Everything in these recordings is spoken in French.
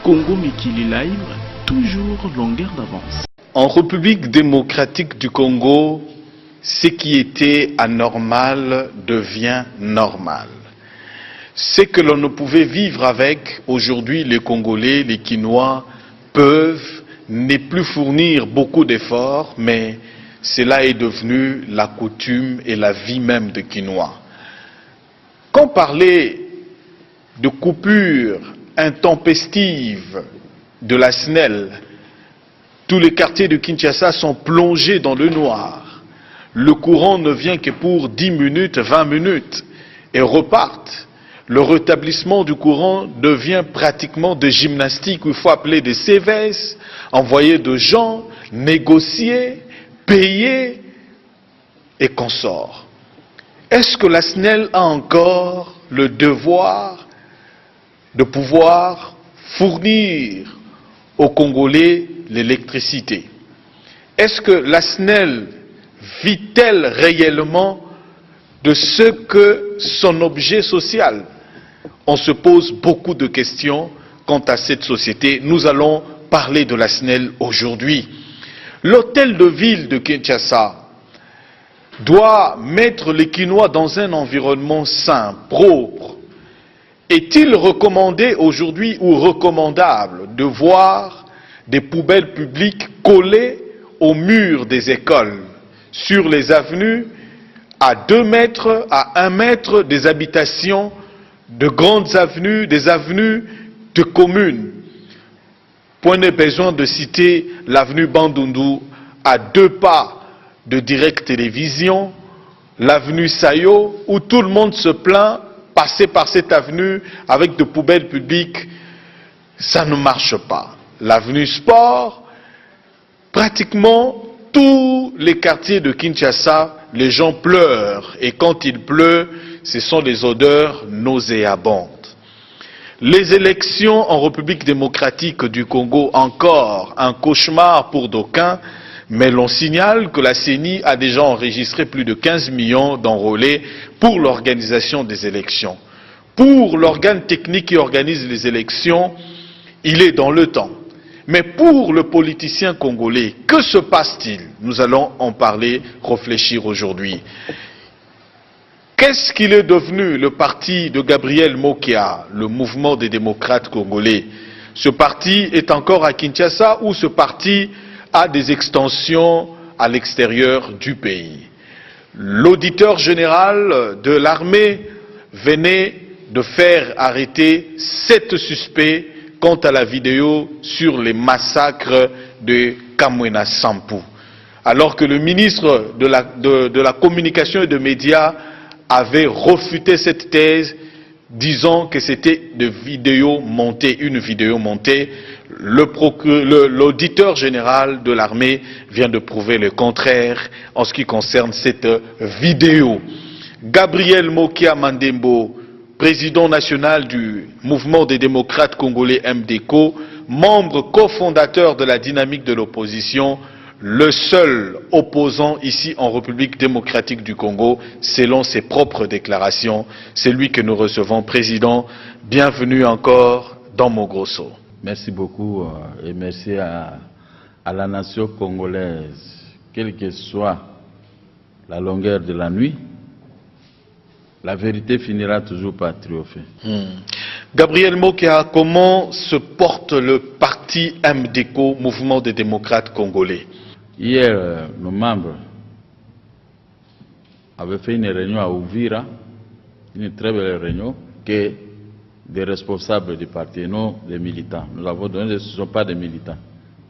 Congo Mikili Live, toujours longueur d'avance. En République démocratique du Congo, ce qui était anormal devient normal. Ce que l'on ne pouvait vivre avec, aujourd'hui les Congolais, les Kinois peuvent ne plus fournir beaucoup d'efforts, mais cela est devenu la coutume et la vie même des Kinois. Quand parler de coupure intempestive de la SNEL, tous les quartiers de Kinshasa sont plongés dans le noir. Le courant ne vient que pour 10 minutes, 20 minutes et repartent. Le rétablissement du courant devient pratiquement de gymnastique où il faut appeler des CVS, envoyer de gens, négocier, payer et consorts. Est-ce que la SNEL a encore le devoir de pouvoir fournir aux Congolais l'électricité? Est-ce que la SNEL vit-elle réellement de ce que son objet social? On se pose beaucoup de questions quant à cette société. Nous allons parler de la SNEL aujourd'hui. L'hôtel de ville de Kinshasa doit mettre les Kinois dans un environnement sain, propre. Est-il recommandé aujourd'hui ou recommandable de voir des poubelles publiques collées aux murs des écoles, sur les avenues, à 2 mètres, à 1 mètre des habitations, de grandes avenues, des avenues de communes? Point n'est besoin de citer l'avenue Bandundu à 2 pas de Direct Télévision, l'avenue Sayo, où tout le monde se plaint, passer par cette avenue avec de poubelles publiques, ça ne marche pas. L'avenue Sport, pratiquement tous les quartiers de Kinshasa, les gens pleurent, et quand il pleut, ce sont des odeurs nauséabondes. Les élections en République démocratique du Congo, encore un cauchemar pour d'aucuns, mais l'on signale que la CENI a déjà enregistré plus de 15 millions d'enrôlés pour l'organisation des élections. Pour l'organe technique qui organise les élections, il est dans le temps. Mais pour le politicien congolais, que se passe-t-il? Nous allons en parler, réfléchir aujourd'hui. Qu'est-ce qu'il est devenu le parti de Gabriel Mokia, le mouvement des démocrates congolais? Ce parti est encore à Kinshasa ou ce parti a des extensions à l'extérieur du pays? L'auditeur général de l'armée venait de faire arrêter 7 suspects quant à la vidéo sur les massacres de Kamwena Sampou. Alors que le ministre de la communication et des médias avait refuté cette thèse, disant que c'était une vidéo montée. L'auditeur général de l'armée vient de prouver le contraire en ce qui concerne cette vidéo. Gabriel Mokia Mandembo, président national du mouvement des démocrates congolais MDCO, membre cofondateur de la dynamique de l'opposition, le seul opposant ici en République démocratique du Congo, selon ses propres déclarations. C'est lui que nous recevons. Président, bienvenue encore dans Mogrosso. Merci beaucoup et merci à la nation congolaise. Quelle que soit la longueur de la nuit, la vérité finira toujours par triompher. Gabriel Mokia, comment se porte le parti MDCO, Mouvement des démocrates congolais? Hier, nos membres avaient fait une réunion à Ouvira, une très belle réunion, que des responsables du parti, non des militants. Nous avons donné, ce ne sont pas des militants,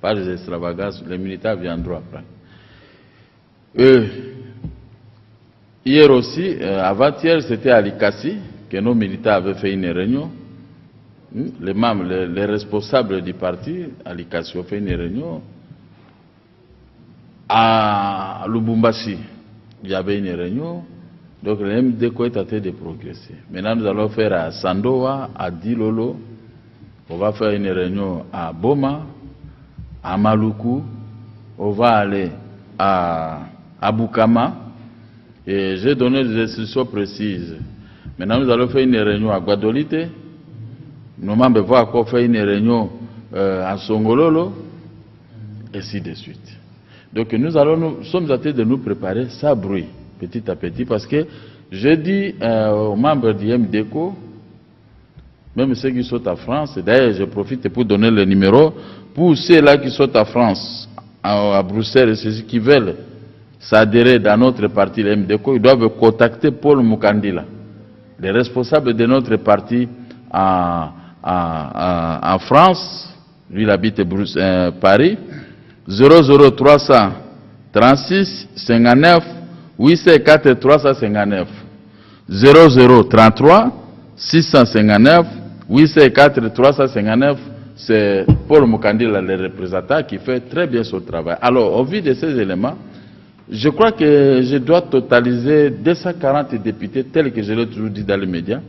pas des extravagances, les militants viendront après. Hier aussi, avant-hier, c'était à Likasi que nos militants avaient fait une réunion. Les membres, les responsables du parti à Likasi ont fait une réunion. À Lubumbashi, il y avait une réunion. Donc le MDCO est en train de progresser. Maintenant, nous allons faire à Sandoa, à Dilolo. On va faire une réunion à Boma, à Maluku. On va aller à Bukama. Et j'ai donné des instructions précises. Maintenant, nous allons faire une réunion à Guadolite. Nos membres vont encore faire une réunion à Songololo, et ainsi de suite. Donc nous sommes en train de nous préparer ça bruit, petit à petit, parce que je dis aux membres du MDECO, même ceux qui sont en France, d'ailleurs je profite pour donner le numéro, pour ceux-là qui sont en France, à Bruxelles, et ceux qui veulent s'adhérer dans notre parti, le MDECO, ils doivent contacter Paul Mukandila, le responsable de notre parti en France, lui il habite Paris, 00300 36 59 804 359 0033 659 804 359. C'est Paul Mukandila, le représentant, qui fait très bien son travail. Alors, au vu de ces éléments, je crois que je dois totaliser 240 députés, tels que je l'ai toujours dit dans les médias,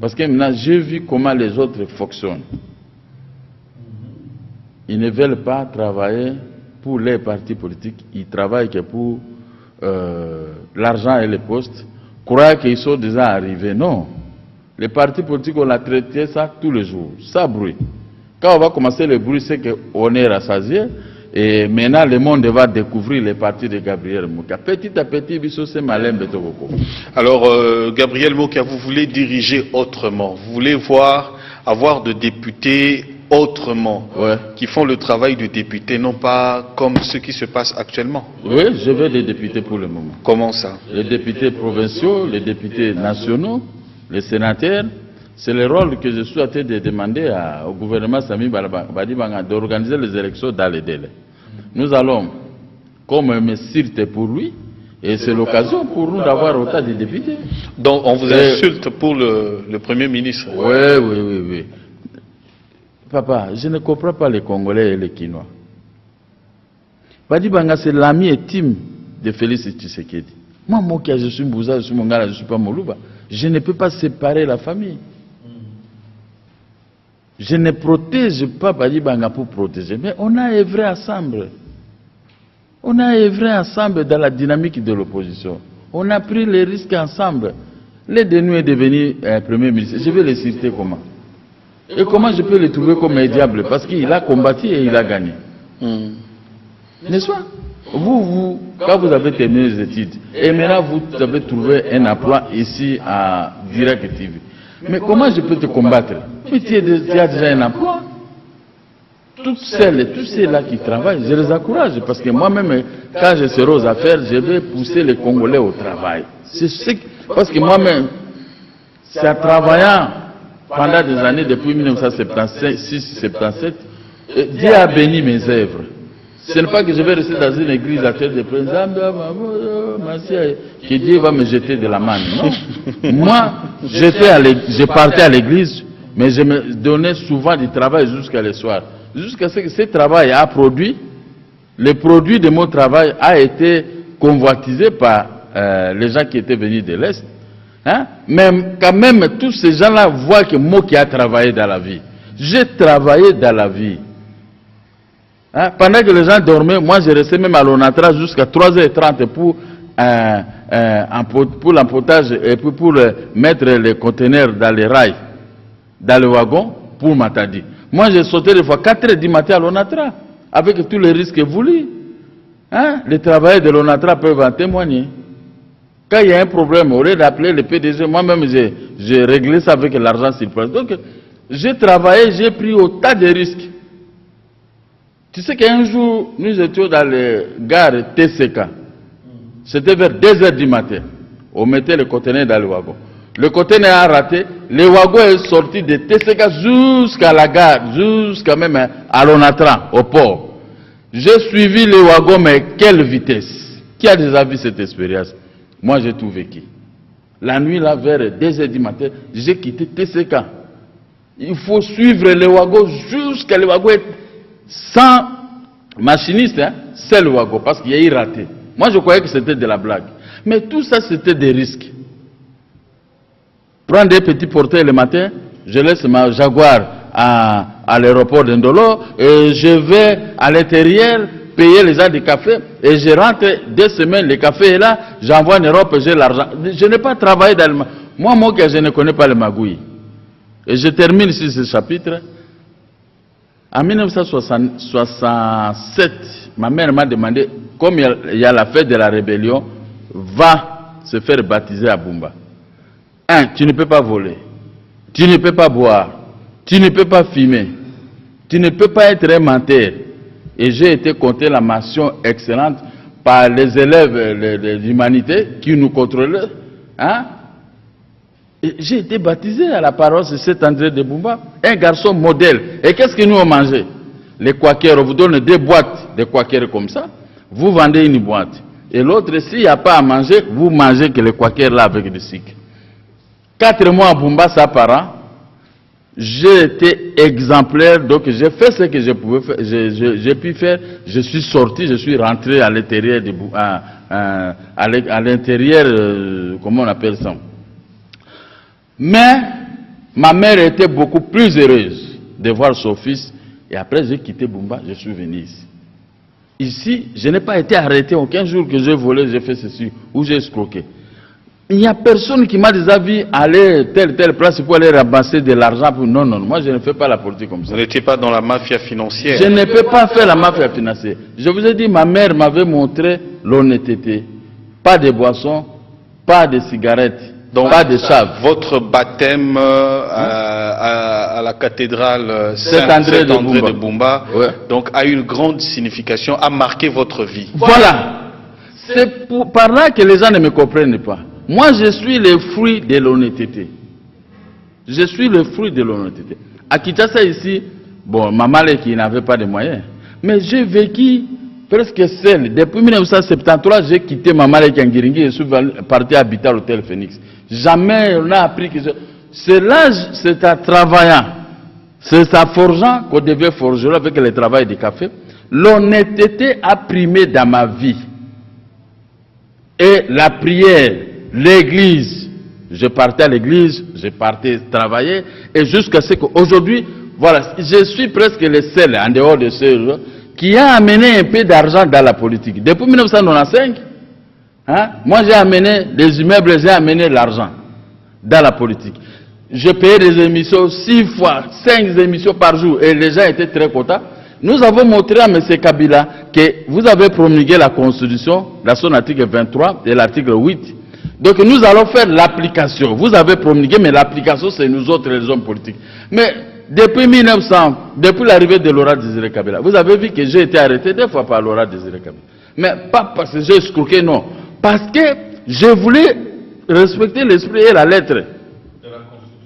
parce que maintenant, j'ai vu comment les autres fonctionnent. Ils ne veulent pas travailler pour les partis politiques, ils travaillent que pour l'argent et les postes. Croire qu'ils sont déjà arrivés, non. Les partis politiques, on a traité ça tous les jours, ça bruit. Quand on va commencer le bruit, c'est qu'on est rassasié. Et maintenant, le monde va découvrir les partis de Gabriel Mokia. Petit à petit, c'est malin Betogoko. Alors, Gabriel Mokia, vous voulez diriger autrement. Vous voulez avoir de députés autrement, ouais, qui font le travail de député, non pas comme ce qui se passe actuellement. Oui, je veux des députés pour le moment. Comment ça? Les députés provinciaux, les députés nationaux, les sénateurs. C'est le rôle que je suis en train de demander au gouvernement Sami Badibanga d'organiser les élections dans les délais. Nous allons, comme un messire pour lui, et c'est l'occasion pour nous d'avoir autant de députés. Donc on vous insulte pour le Premier ministre? Oui. Papa, je ne comprends pas les Congolais et les Kinois. Badibanga, c'est l'ami intime de Félix Tshisekedi. Moi, je suis Mbouza, je suis Mongala, je ne suis pas Moluba. Je ne peux pas séparer la famille. Je ne protège pas Badibanga pour protéger, mais on a œuvré ensemble. On a œuvré ensemble dans la dynamique de l'opposition. On a pris les risques ensemble. Les Denou est devenu Premier ministre. Je vais les citer comment? Et comment je peux les trouver comme un diable? Parce qu'il a combattu et il a gagné. N'est-ce pas? Vous, quand vous avez terminé les études, et maintenant vous avez trouvé un emploi ici à Direct TV. Mais comment je peux te combattre? Mais tu as déjà un emploi. Toutes celles et tous ceux-là qui travaillent, je les encourage. Parce que moi-même, quand je serai aux affaires, je vais pousser les Congolais au travail. Parce que moi-même, c'est en travaillant pendant des années, depuis 1976-77, Dieu a béni mes œuvres. Ce n'est pas que je vais rester dans une église à tête de président, que Dieu va me jeter de la main. Non. Moi, je partais à l'église, mais je me donnais souvent du travail jusqu'à le soir. Jusqu'à ce que ce travail a produit, le produit de mon travail a été convoitisé par les gens qui étaient venus de l'Est. Hein? Même, quand même, tous ces gens-là voient que moi qui ai travaillé dans la vie. J'ai travaillé dans la vie. Hein? Pendant que les gens dormaient, moi je restais même à l'Onatra jusqu'à 3h30 pour l'empotage et puis pour mettre les conteneurs dans les rails, dans le wagon, pour Matadi. Moi j'ai sauté des fois 4h du matin à l'Onatra, avec tous les risques voulus. Hein? Les travailleurs de l'Onatra peuvent en témoigner. Quand il y a un problème, au lieu d'appeler le PDG, moi-même j'ai réglé ça avec l'argent sur place. Donc j'ai travaillé, j'ai pris autant de risques. Tu sais qu'un jour, nous étions dans les gares TCK. C'était vers 2h du matin. On mettait le conteneur dans le wagon. Le conteneur a raté. Le wagon est sorti de TCK jusqu'à la gare, jusqu'à même à l'Onatra, au port. J'ai suivi le wagon, mais quelle vitesse! Qui a déjà vu cette expérience? Moi, j'ai tout vécu. La nuit, là, vers 2h du matin, j'ai quitté TCK. Il faut suivre le wagon jusqu'à le wagon sans machiniste, hein, c'est le wagon, parce qu'il y a eu raté. Moi, je croyais que c'était de la blague. Mais tout ça, c'était des risques. Prendre des petits porteurs le matin, je laisse ma Jaguar à l'aéroport d'Indolo, et je vais à l'intérieur payer les gens du café, et je rentre 2 semaines, le café est là, j'envoie en Europe, j'ai l'argent. Je n'ai pas travaillé dans le... Moi, je ne connais pas le magouille. Et je termine ici ce chapitre. En 1967, ma mère m'a demandé, comme il y a la fête de la rébellion, va se faire baptiser à Bumba. Tu ne peux pas voler, tu ne peux pas boire, tu ne peux pas fumer, tu ne peux pas être un menteur. Et j'ai été compté la mention excellente par les élèves d'humanité qui nous contrôlaient. Hein? J'ai été baptisé à la paroisse de Saint-André de Bumba, un garçon modèle. Et qu'est-ce que nous on mangeait? Les quakers, on vous donne 2 boîtes de quakers comme ça, vous vendez une boîte. Et l'autre, s'il n'y a pas à manger, vous mangez que les quakers là avec du sucre. 4 mois à Bumba, ça par an, j'ai été exemplaire, donc j'ai fait ce que je pouvais faire, j'ai pu faire, je suis sorti, je suis rentré à l'intérieur, à l'intérieur, comment on appelle ça? Mais ma mère était beaucoup plus heureuse de voir son fils. Et après, j'ai quitté Bumba, je suis venu ici. Ici, je n'ai pas été arrêté aucun jour que j'ai volé, j'ai fait ceci, ou j'ai escroqué. Il n'y a personne qui m'a déjà vu aller telle place pour aller ramasser de l'argent. Non, non, moi je ne fais pas la politique comme ça. Vous n'étiez pas dans la mafia financière? Je ne peux pas faire la mafia financière. Je vous ai dit, ma mère m'avait montré l'honnêteté. Pas de boissons, pas de cigarettes. Donc, pas de chave. Votre baptême à la cathédrale Saint-André de Bumba, ouais, donc a une grande signification, a marqué votre vie. Voilà. C'est par là que les gens ne me comprennent pas. Moi, je suis le fruit de l'honnêteté. Je suis le fruit de l'honnêteté. À Kinshasa ici, bon, maman qui n'avait pas de moyens, mais j'ai vécu presque seul. Depuis 1973, j'ai quitté Maman Kangiringi et suis parti habiter à l'hôtel Phoenix. Jamais on a appris que c'est là, c'est en travaillant, c'est en forgeant qu'on devait forger avec le travail du café. L'honnêteté a primé dans ma vie. Et la prière, l'église, je partais à l'église, je partais travailler, et jusqu'à ce qu'aujourd'hui, voilà, je suis presque le seul, en dehors de ceux qui a amené un peu d'argent dans la politique. Depuis 1995, hein, moi j'ai amené des immeubles, j'ai amené l'argent dans la politique. Je payais des émissions 6 fois, 5 émissions par jour, et les gens étaient très contents. Nous avons montré à M. Kabila que vous avez promulgué la Constitution, dans son article 23 et l'article 8. Donc nous allons faire l'application. Vous avez promulgué, mais l'application c'est nous autres les hommes politiques. Mais depuis 1900, depuis l'arrivée de Laurent Désiré Kabila, vous avez vu que j'ai été arrêté 2 fois par Laurent Désiré Kabila. Mais pas parce que j'ai escroqué, non. Parce que je voulais respecter l'esprit et la lettre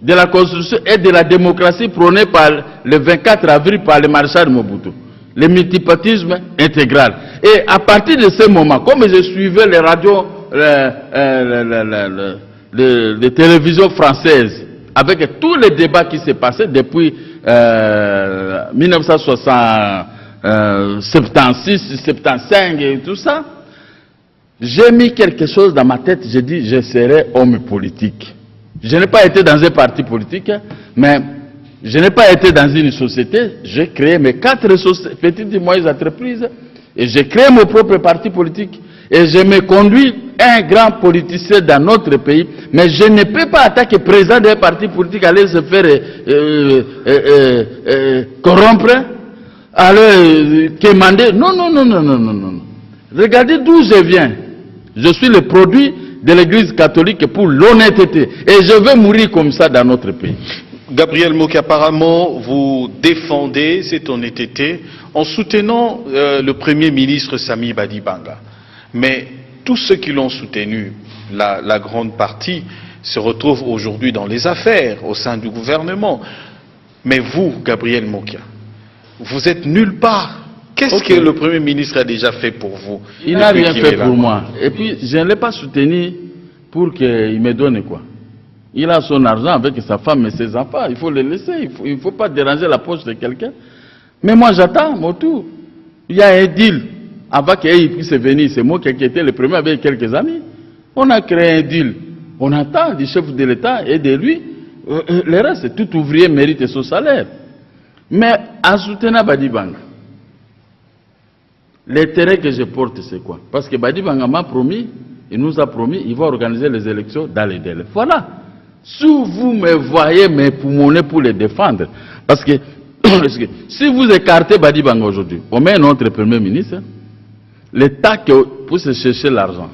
de la Constitution et de la démocratie prônée par le 24 avril par le maréchal Mobutu. Le multipartisme intégral. Et à partir de ce moment, comme je suivais les radios, les télévisions françaises, avec tous les débats qui s'est passé depuis 1976, 75 et tout ça, j'ai mis quelque chose dans ma tête, j'ai dit je serai homme politique. Je n'ai pas été dans un parti politique, mais je n'ai pas été dans une société, j'ai créé mes 4 petites et moyennes entreprises, et j'ai créé mon propre parti politique, et je me conduis un grand politicien dans notre pays, mais je ne peux pas attaquer le président d'un parti politique, aller se faire corrompre, aller quémander. Non, non, non, non, non, non, non. Regardez d'où je viens. Je suis le produit de l'Église catholique pour l'honnêteté. Et je veux mourir comme ça dans notre pays. Gabriel Moki, apparemment, vous défendez cette honnêteté en soutenant le Premier ministre Sami Badibanga. Mais tous ceux qui l'ont soutenu, la grande partie, se retrouvent aujourd'hui dans les affaires au sein du gouvernement. Mais vous, Gabriel Moki, vous êtes nulle part. Qu'est-ce que le Premier ministre a déjà fait pour vous? Il n'a rien fait pour moi. Et puis, je ne l'ai pas soutenu pour qu'il me donne quoi. Il a son argent avec sa femme et ses enfants. Il faut le laisser. Il ne faut pas déranger la poche de quelqu'un. Mais moi, j'attends mon tour. Il y a un deal. Avant qu'il puisse venir, c'est moi qui étais le premier avec quelques amis. On a créé un deal. On attend du chef de l'État et de lui. Le reste, tout ouvrier mérite son salaire. Mais en soutenant Badibanga, l'intérêt que je porte, c'est quoi? Parce que Badibanga m'a promis, il nous a promis, il va organiser les élections dans les délais. Voilà. Si vous me voyez me poumonner pour les défendre, parce que si vous écartez Badi Banga aujourd'hui, on met notre Premier ministre, l'État pour se chercher l'argent,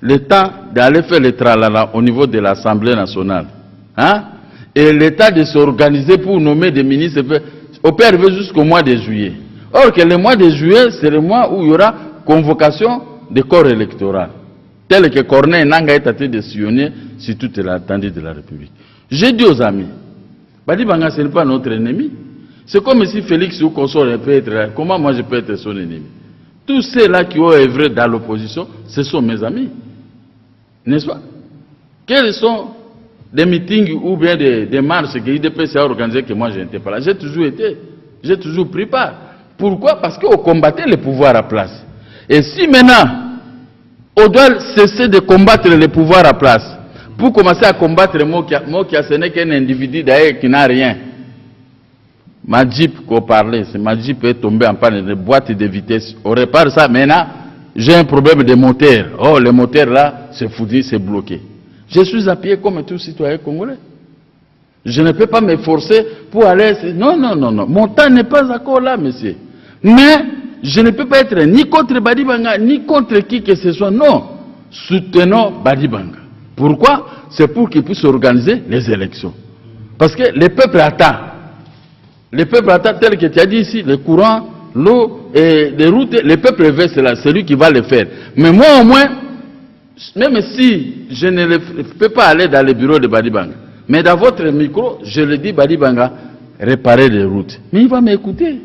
l'État d'aller faire le tralala au niveau de l'Assemblée nationale, hein, et l'État de s'organiser pour nommer des ministres, on peut arriver jusqu'au mois de juillet. Or que le mois de juillet, c'est le mois où il y aura convocation des corps électoraux, tel que Corneille Nangaa est traité de sillonner sur toute l'étendue de la République. J'ai dit aux amis, Badi Banga, ce n'est pas notre ennemi. C'est comme si Félix ou consort peut être là. Comment moi je peux être son ennemi? Tous ceux-là qui ont œuvré dans l'opposition, ce sont mes amis. N'est-ce pas? Quels sont des meetings ou bien des marches que l'IDPS a organisées que moi je n'étais pas là? J'ai toujours été, j'ai toujours pris part. Pourquoi? Parce qu'on combattait le pouvoir à place. Et si maintenant, on doit cesser de combattre le pouvoir à place, pour commencer à combattre Mokia, ce n'est qu'un individu d'ailleurs qui n'a rien. Ma Jeep qu'on parlait, ma Jeep est tombée en panne de boîte de vitesse. On répare ça, maintenant, j'ai un problème de moteur. Oh, le moteur là, c'est foutu, c'est bloqué. Je suis à pied comme tout citoyen congolais. Je ne peux pas me forcer pour aller... Non, non, non, non. Mon temps n'est pas encore là, monsieur. Mais je ne peux pas être ni contre Badi Banga, ni contre qui que ce soit. Non. Soutenons Badi Banga. Pourquoi? C'est pour qu'il puisse organiser les élections. Parce que le peuple attend. Le peuple attend, tel que tu as dit ici, le courant, l'eau et les routes, le peuple veut cela, c'est lui qui va le faire. Mais moi au moins, même si je ne peux pas aller dans le bureau de Badi Banga, mais dans votre micro, je le dis, Badi Banga, réparer les routes. Mais il va m'écouter.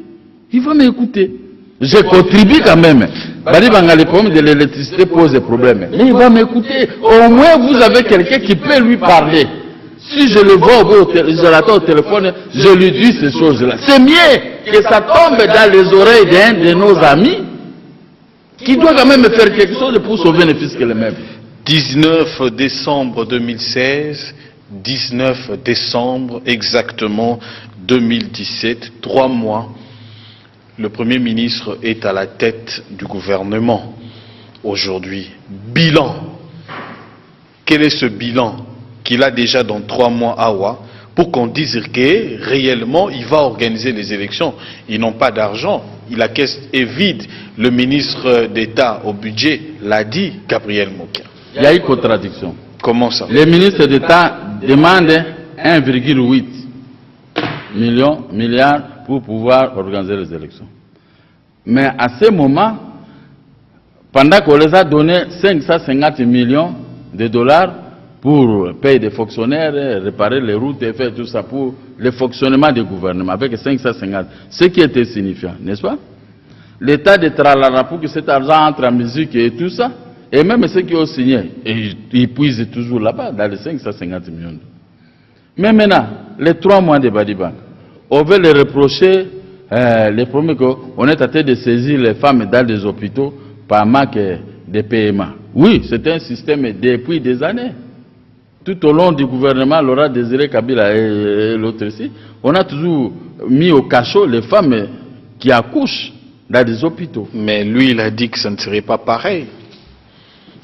Il va m'écouter. Je contribue quand même. Badi Banga, le problème de l'électricité pose des problèmes. Mais il va m'écouter. Au moins, vous avez quelqu'un qui peut lui parler. Si je le vois je l'attends au téléphone, je lui dis ces choses-là. C'est mieux que ça tombe dans les oreilles d'un de nos amis qui doit quand même faire quelque chose pour sauver les fils que les mêmes. 19 décembre 2016, 19 décembre exactement 2017, 3 mois, le Premier ministre est à la tête du gouvernement aujourd'hui. Bilan. Quel est ce bilan qu'il a déjà dans 3 mois à Awa pour qu'on dise que réellement il va organiser les élections? Ils n'ont pas d'argent, la caisse est vide. Le ministre d'État au budget l'a dit, Gabriel Mokia. Il y a une contradiction. Comment ça? Le ministre d'État demande 1,8 milliard pour pouvoir organiser les élections. Mais à ce moment, pendant qu'on les a donné 550 millions de dollars pour payer des fonctionnaires, réparer les routes et faire tout ça pour le fonctionnement du gouvernement, avec 550, ce qui était signifiant, n'est-ce pas? L'État de Tralala pour que cet argent entre en musique et tout ça, et même ceux qui ont signé, ils puisent toujours là-bas, dans les 550 millions. Mais maintenant, les 3 mois de Badi Banga, on veut les reprocher, les problèmes qu'on est en train de saisir les femmes dans des hôpitaux par manque de paiement. Oui, c'est un système depuis des années. Tout au long du gouvernement, Laurent Désiré Kabila et l'autre ici, on a toujours mis au cachot les femmes qui accouchent dans des hôpitaux. Mais lui, il a dit que ça ne serait pas pareil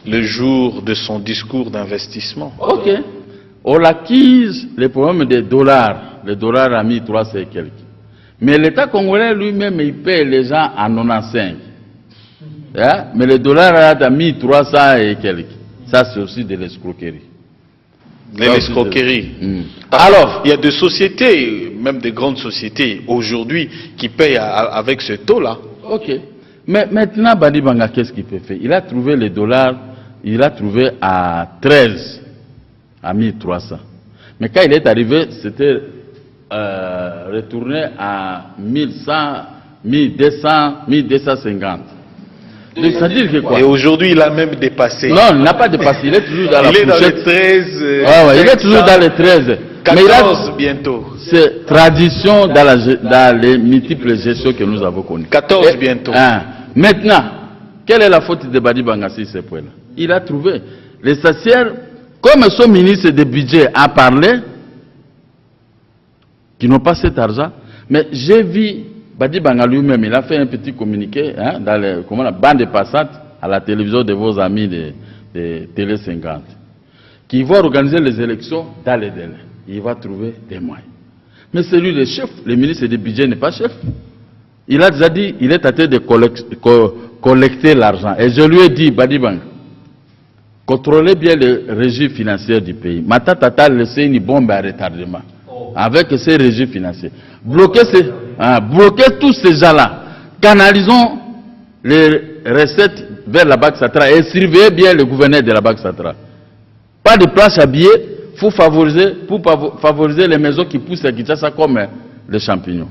le jour de son discours d'investissement. Ok. On l'acquise les problèmes des dollars. Le dollar a mis 300 et quelques. Mais l'État congolais lui-même, il paye les gens à 95. Hein? Mais le dollar a mis 300 et quelques. Ça, c'est aussi de l'escroquerie. L'escroquerie. Alors, il y a des sociétés, même des grandes sociétés, aujourd'hui, qui payent avec ce taux-là. Ok. Mais maintenant, Badi Banga, qu'est-ce qu'il peut faire? Il a trouvé les dollars, il a trouvé à 13, à 1300. Mais quand il est arrivé, c'était retourné à 1100, 1200, 1250. Donc, ça veut dire que quoi? Et aujourd'hui, il a même dépassé. Non, il n'a pas dépassé, il est toujours dans la fourchette. Il est dans les 13. Ouais, il est toujours dans les 13. 14 bientôt. C'est tradition dans les multiples gestions que nous avons connues. 14 bientôt. Maintenant, quelle est la faute de Badi Banga sur ces points-là? Il a trouvé. Les stagiaires, comme son ministre de budget a parlé, qui n'ont pas cet argent, mais j'ai vu Badi Banga lui-même, il a fait un petit communiqué dans la bande passante à la télévision de vos amis de Télé 50, qui va organiser les élections dans les délais. Il va trouver des moyens. Mais c'est lui le chef. Le ministre du budget n'est pas chef. Il a déjà dit, il est en train de collecter l'argent. Et je lui ai dit, Badibang, contrôlez bien le régime financier du pays. Matata a laissé une bombe à retardement avec ces régimes financiers. Bloquez tous ces gens-là. Canalisons les recettes vers la Banque centrale et surveillez bien le gouverneur de la Banque centrale. Pas de planche à billets pour favoriser les maisons qui poussent à Kinshasa comme les champignons.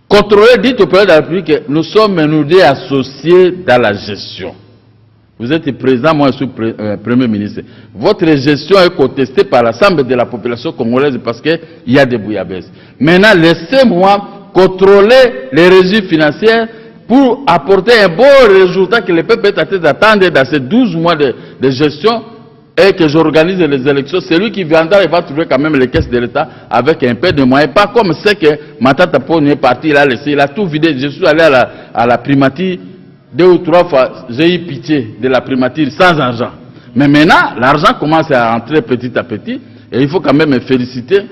Contrôlez, dites au président de la République que nous sommes nous deux associés dans la gestion. Vous êtes président, moi je suis premier ministre. Votre gestion est contestée par l'ensemble de la population congolaise parce qu'il y a des bouillabaisse. Maintenant, laissez-moi contrôler les régimes financiers pour apporter un bon résultat que le peuple est en train d'attendre dans ces 12 mois de gestion et que j'organise les élections. C'est lui qui viendra et va trouver quand même les caisses de l'État avec un peu de moyens. Pas comme c'est que Matata Pone est parti, il a tout vidé. Je suis allé à la primature 2 ou 3 fois, j'ai eu pitié de la primature sans argent. Mais maintenant, l'argent commence à entrer petit à petit et il faut quand même féliciter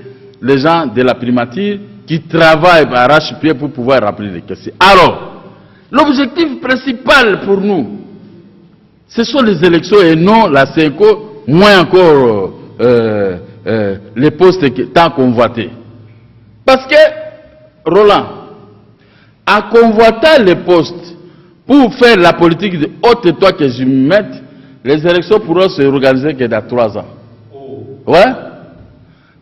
les gens de la primature qui travaillent arrache-pied pour pouvoir remplir les caisses. Alors, l'objectif principal pour nous, ce sont les élections et non la CENCO, moins encore les postes tant convoités. Parce que, Roland, en convoitant les postes pour faire la politique de haute toi que je me mette, les élections pourront se organiser que dans 3 ans. Ouais?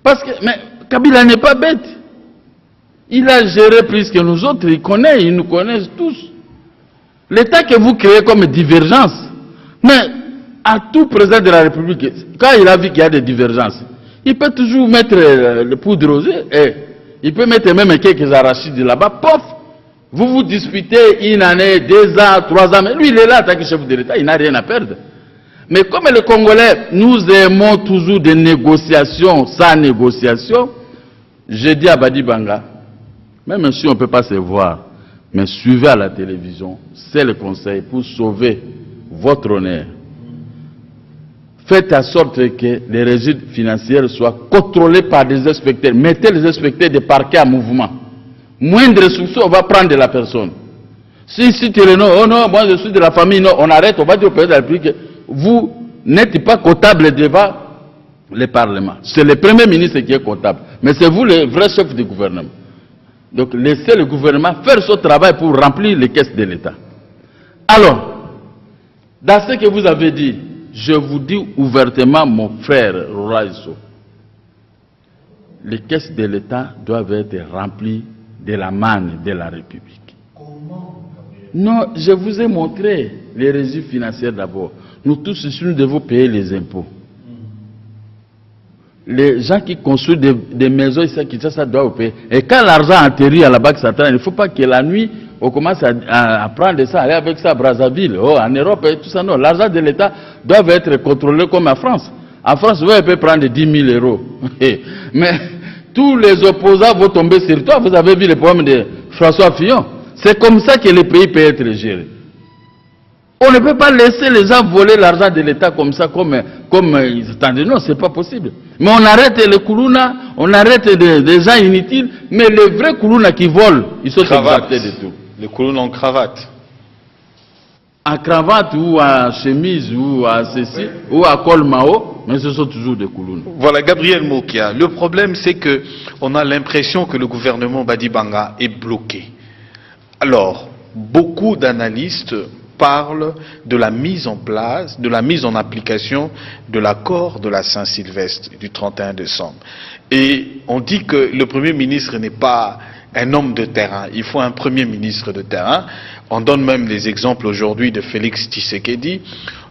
Parce que, mais Kabila n'est pas bête. Il a géré plus que nous autres, il nous connaît tous. L'État que vous créez comme divergence, mais à tout président de la République, quand il a vu qu'il y a des divergences, il peut toujours mettre le poudre aux yeux, et il peut mettre même quelques arachides là-bas, pof, vous vous disputez une année, 2 ans, 3 ans, mais lui il est là en tant que chef de l'État, il n'a rien à perdre. Mais comme les Congolais, nous aimons toujours des négociations sans négociation, j'ai dit à Badi Banga, même si on ne peut pas se voir, mais suivez à la télévision, c'est le conseil pour sauver votre honneur. Faites en sorte que les régimes financiers soient contrôlés par des inspecteurs. Mettez les inspecteurs des parquets en mouvement. Moindre soupçon, on va prendre la personne. Si tu es le nom, oh non, moi je suis de la famille, non, on arrête, on va dire au président de la République, vous n'êtes pas comptable devant le Parlement. C'est le Premier ministre qui est comptable. Mais c'est vous le vrai chef du gouvernement. Donc laissez le gouvernement faire son travail pour remplir les caisses de l'État. Alors, dans ce que vous avez dit, je vous dis ouvertement, mon frère Roraiso, les caisses de l'État doivent être remplies de la manne de la République. Comment? Non, je vous ai montré les régimes financiers d'abord. Nous tous ici, nous devons payer les impôts. Les gens qui construisent des maisons ici, ça doit payer. Et quand l'argent atterrit à la Banque centrale, il ne faut pas que la nuit, on commence à prendre ça, aller avec ça à Brazzaville, en Europe et tout ça. Non, l'argent de l'État doit être contrôlé comme en France. En France, vous pouvez prendre 10 000 euros. Mais tous les opposants vont tomber sur toi. Vous avez vu le problème de François Fillon. C'est comme ça que le pays peut être géré. On ne peut pas laisser les gens voler l'argent de l'État comme ça, comme ils attendent. Non, ce n'est pas possible. Mais on arrête les Koulouna, on arrête des gens inutiles, mais les vrais Koulouna qui volent, ils sont exemptés de tout. Les Koulouna en cravate. En cravate ou en chemise ou à ceci, ou à col Mao, mais ce sont toujours des Koulouna. Voilà, Gabriel Mokia. Le problème, c'est que on a l'impression que le gouvernement Badi Banga est bloqué. Alors, beaucoup d'analystes parle de la mise en place, de la mise en application de l'accord de la Saint-Sylvestre du 31 décembre. Et on dit que le Premier ministre n'est pas un homme de terrain, il faut un Premier ministre de terrain. On donne même les exemples aujourd'hui de Félix Tshisekedi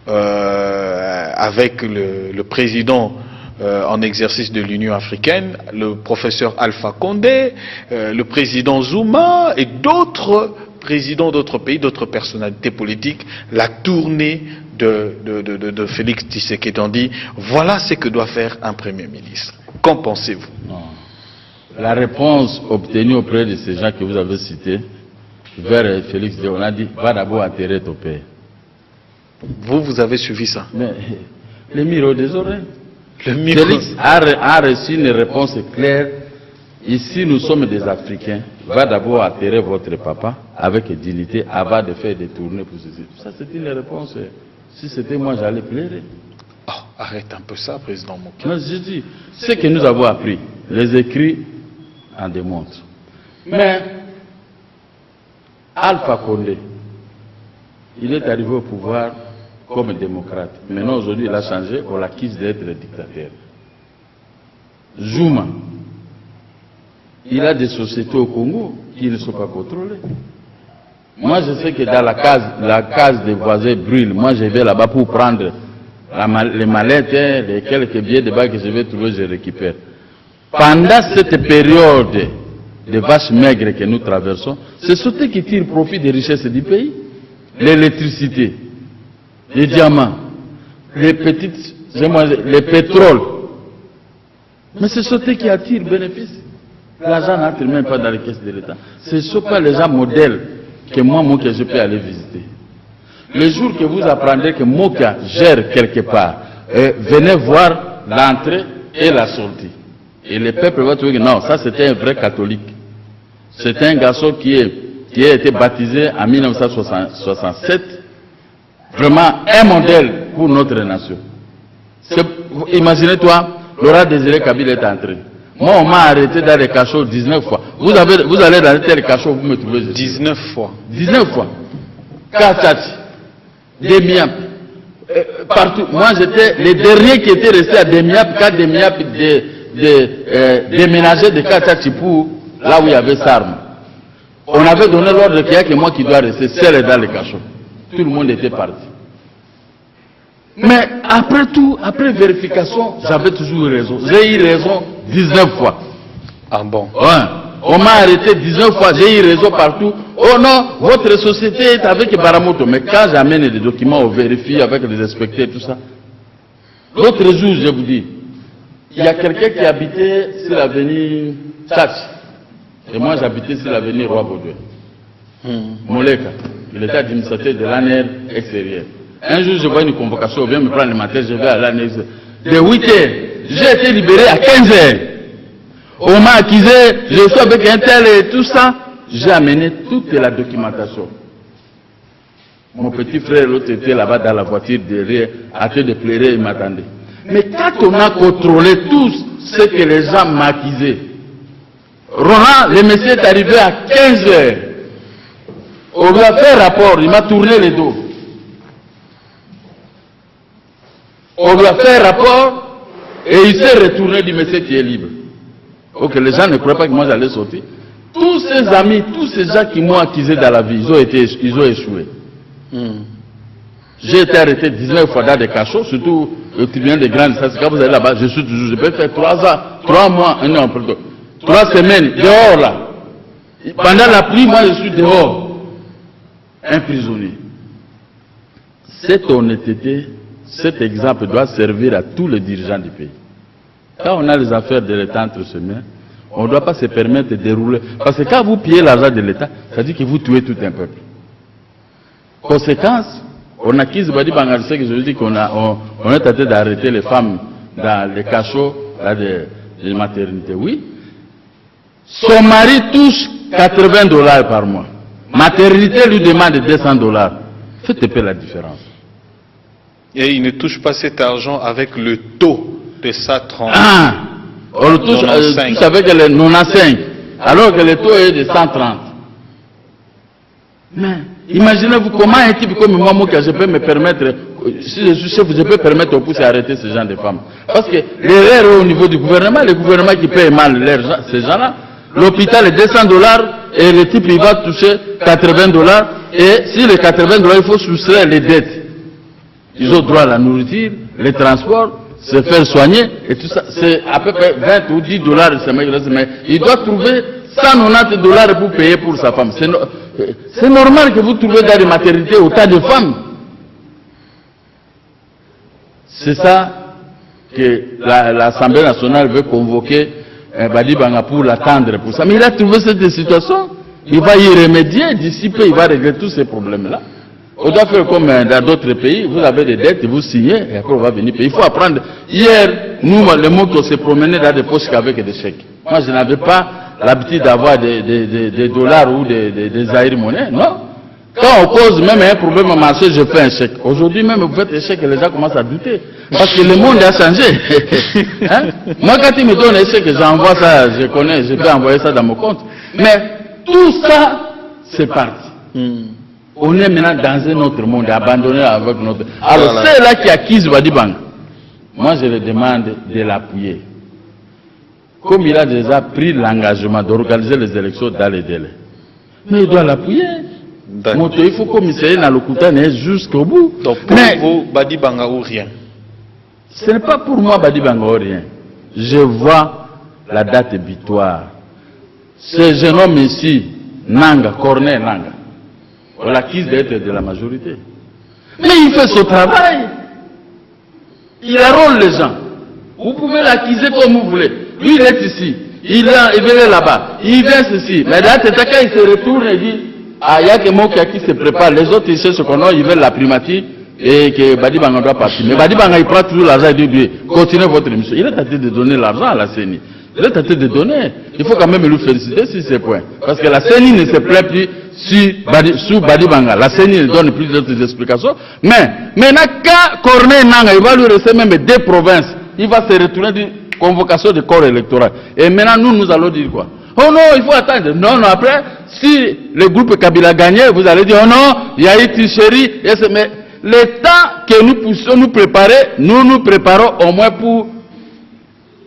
avec le président en exercice de l'Union africaine, le professeur Alpha Condé, le président Zuma et d'autres présidents d'autres pays, d'autres personnalités politiques. La tournée de Félix Tshisekedi, on dit voilà ce que doit faire un Premier ministre. Qu'en pensez-vous? La réponse obtenue auprès de ces gens que vous avez cités vers Félix, on a dit va d'abord enterrer ton père. Vous avez suivi ça? Mais le miro des oreilles. Félix a reçu une réponse claire ici nous sommes des Africains, va d'abord atterrir votre papa avec dignité avant de faire des tournées pour ceci. Ça c'est une réponse. Si c'était moi, j'allais pleurer. Oh, arrête un peu ça, président Mokia. Non, je dis, ce que nous avons appris, les écrits en démontrent. Mais Alpha Condé, il est arrivé au pouvoir comme démocrate. Maintenant, aujourd'hui, il a changé, on l'accuse d'être dictateur. Zuma, il a des sociétés au Congo qui ne sont pas contrôlées. Moi, je sais que dans la case des voisins brûle. Moi, je vais là-bas pour prendre les mallettes, les quelques billets de bas que je vais trouver, je récupère. Pendant cette période de vaches maigres que nous traversons, c'est ceux qui tirent profit des richesses du pays. L'électricité, les diamants, les pétroles. Mais c'est ceux qui attirent bénéfice. L'argent n'entre même pas dans les caisses de l'État. Ce ne sont pas les gens modèles que moi, je peux aller visiter. Le jour que vous apprendrez que Moka gère quelque part, venez voir l'entrée et la sortie. Et le peuple va trouver que non, ça c'était un vrai catholique. C'était un garçon qui a été baptisé en 1967. Vraiment un modèle pour notre nation. Imaginez-toi, Laurent Désiré Kabila est entré. Moi, on m'a arrêté dans les cachots 19 fois. Vous allez dans tel cachot, vous me trouvez. 19 fois. 19 fois. Kachati, Demiap, partout. Moi, j'étais le dernier qui était resté à Demiap, quand Demiap déménageait de Kachati pour là où il y avait Sarm. On avait donné l'ordre qu'il n'y a que moi qui dois rester seul dans les cachots. Tout le monde était parti. Mais après tout, après vérification, j'avais toujours raison. J'ai eu raison 19 fois. Ah bon? Ouais. On m'a arrêté 19 fois, j'ai eu raison partout. Oh non, votre société est avec Baramoto. Mais quand j'amène des documents, on vérifie avec les inspecteurs et tout ça. L'autre jour, je vous dis, il y a quelqu'un qui habitait sur l'avenue Tchatch. Et moi, j'habitais sur l'avenue Roi Baudouin. Moleka, il était administrateur de l'ANR extérieur. Un jour, je vois une convocation, on vient me prendre le matin, je vais à l'ANR. De 8h, j'ai été libéré à 15h. On m'a accusé, je suis avec un tel et tout ça. J'ai amené toute la documentation. Mon petit frère, l'autre était là-bas dans la voiture derrière, à train de pleurer, il m'attendait. Mais quand on a contrôlé tout ce que les gens m'accusaient, Roland, le monsieur est arrivé à 15h. On lui a fait rapport, il m'a tourné le dos. On lui a fait rapport et il s'est retourné du monsieur qui est libre. Ok, les gens ne croient pas que moi j'allais sortir. Tous ces amis, tous ces gens qui m'ont accusé dans la vie, ils ont échoué. J'ai été arrêté 19 fois dans des cachots, surtout le tribunal de grande instance. Quand vous allez là-bas, je peux faire 3 ans, 3 mois, non, plutôt, 3 semaines, dehors là. Pendant la pluie, moi je suis dehors. Un prisonnier. Cette honnêteté, cet exemple doit servir à tous les dirigeants du pays. Quand on a les affaires de l'État entre ses mains, on ne doit pas se permettre de dérouler. Parce que quand vous pillez l'argent de l'État, ça dit que vous tuez tout un peuple. Conséquence, on accuse Badi Bangalise, que je dis qu'on est en train d'arrêter les femmes dans les cachots de maternité. Oui. Son mari touche $80 par mois. Maternité lui demande $200. Faites un peu la différence. Et il ne touche pas cet argent avec le taux de sa tranche. Ah, on le touche avec le 95, alors que le taux est de 130. Mais imaginez-vous comment un type comme moi, je peux me permettre, si je suis chef, je peux permettre au pouce d'arrêter ce genre de femmes. Parce que l'erreur est au niveau du gouvernement, le gouvernement qui paye mal ces gens-là, l'hôpital est $200 et le type il va toucher $80 et si les $80 il faut soustraire les dettes. Ils ont droit à la nourriture, les transports, se faire soigner et tout ça. C'est à peu près 20 ou $10 mais il doit trouver $190 pour payer pour sa femme. C'est normal que vous trouviez dans les maternités autant de femmes. C'est ça que l'Assemblée nationale veut convoquer Badi Banga pour l'attendre pour ça. Mais il a trouvé cette situation. Il va y remédier, d'ici peu, il va régler tous ces problèmes-là. On doit faire comme dans d'autres pays, vous avez des dettes, vous signez, et après on va venir payer. Il faut apprendre. Hier, nous, les mots qu'on s'est promenés dans des poches avec des chèques. Moi, je n'avais pas l'habitude d'avoir des dollars ou des aéro-monnaies, non. Quand on cause même un problème au marché, je fais un chèque. Aujourd'hui même, vous faites un chèque et les gens commencent à douter. Parce que le monde a changé. Hein? Moi, quand ils me donnent un chèque, j'envoie ça, je connais, je peux envoyer ça dans mon compte. Mais tout ça, c'est parti. On est maintenant dans un autre monde, abandonné avec notre... Alors, c'est là qui accuse Badibanga. Moi, je le demande de l'appuyer. Comme il a déjà pris l'engagement d'organiser les élections dans les délais. Mais il doit l'appuyer. Il faut commissaire dans le Koutane jusqu'au bout. Donc, pour vous, Badibanga ou rien? Ce n'est pas pour moi Badibanga ou rien. Je vois la date butoir. Ce jeune homme ici, Nanga, Corneille Nanga, on l'accuse d'être de la majorité. Mais il fait ce travail. Il arrole les gens. Vous pouvez l'accuser comme vous voulez. Lui, il est ici. Il est là-bas. Il vient ceci. Mais là, quand il se retourne et dit, ah, il y a que moi qui se prépare. Les autres, ils cherchent qu'on a, ils veulent la primature et que Badibanga doit partir. Mais Badibanga, il prend toujours l'argent et dit, continuez votre émission. Il est tenté de donner l'argent à la CENI. Il est tenté de donner. Il faut quand même le féliciter sur ces points. Parce que la CENI ne se plaît plus sous Badibanga. La CENI ne donne plus d'autres explications. Mais maintenant, quand Corneille Nanga, il va lui rester même des provinces, il va se retourner d'une convocation de corps électoral. Et maintenant, nous allons dire quoi? Oh non, il faut attendre. Non, non, après, si le groupe Kabila gagnait, vous allez dire, oh non, il y a eu tricherie. Mais le temps que nous puissions nous préparer, nous préparons au moins pour